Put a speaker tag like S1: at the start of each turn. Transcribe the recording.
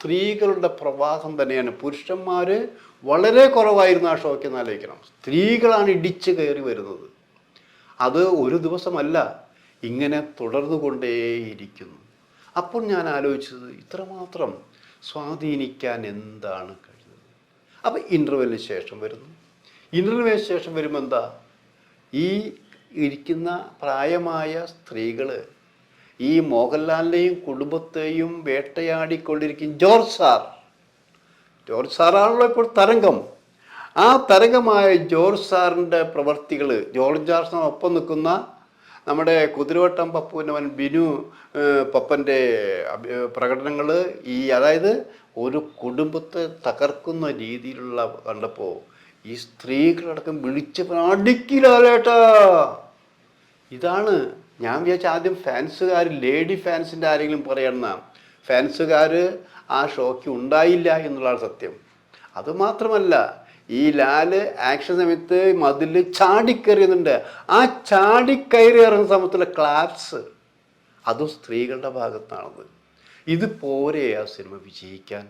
S1: സ്ത്രീകളുടെ പ്രവാഹം തന്നെയാണ്. പുരുഷന്മാർ വളരെ കുറവായിരുന്നു ആ ഷോയ്ക്ക് എന്ന് ആലോചിക്കണം. സ്ത്രീകളാണ് ഇടിച്ചു കയറി വരുന്നത്. അത് ഒരു ദിവസമല്ല, ഇങ്ങനെ തുടർന്നു കൊണ്ടേയിരിക്കുന്നു. അപ്പോൾ ഞാൻ ആലോചിച്ചത് ഇത്രമാത്രം സ്വാധീനിക്കാൻ എന്താണ് കഴിയുന്നത്. അപ്പം ഇൻ്റർവെല്ലിന് ശേഷം വരുന്നു. ഇൻ്റർവെല്ലിന് ശേഷം വരുമ്പോൾ എന്താ, ഈ ഇരിക്കുന്ന പ്രായമായ സ്ത്രീകൾ ഈ മോഹൻലാലിനെയും കുടുംബത്തെയും വേട്ടയാടിക്കൊണ്ടിരിക്കും. ജോർജ് സാറാണല്ലോ ഇപ്പോൾ തരംഗം. ആ തരംഗമായ ജോർജ് സാറിൻ്റെ പ്രവർത്തികൾ, ജോർജ് സാറിനൊപ്പം നിൽക്കുന്ന നമ്മുടെ കുതിരവട്ടം പപ്പുവിൻ്റെ മകൻ ബിനു പപ്പൻ്റെ പ്രകടനങ്ങൾ, അതായത് ഒരു കുടുംബത്തെ തകർക്കുന്ന രീതിയിലുള്ള കണ്ടപ്പോൾ ഈ സ്ത്രീകളടക്കം വിളിച്ച് അടിക്കില്ലേട്ടാ. ഇതാണ് ഞാൻ വിചാരിച്ച ആദ്യം ഫാൻസുകാർ, ലേഡി ഫാൻസിൻ്റെ ആരെങ്കിലും പറയണമെന്നാണ്. ഫാൻസുകാർ ആ ഷോയ്ക്ക് ഉണ്ടായില്ല എന്നുള്ളതാണ് സത്യം. അതുമാത്രമല്ല, ഈ ലാല് ആക്ഷൻ സമയത്ത് മതിൽ ചാടിക്കയറിയുന്നുണ്ട്. ആ ചാടിക്കയറി ഇറങ്ങുന്ന സമയത്തുള്ള ക്ലാപ്സ് അതും സ്ത്രീകളുടെ ഭാഗത്താണത്. ഇത് പോരെ ആ സിനിമ വിജയിക്കാൻ?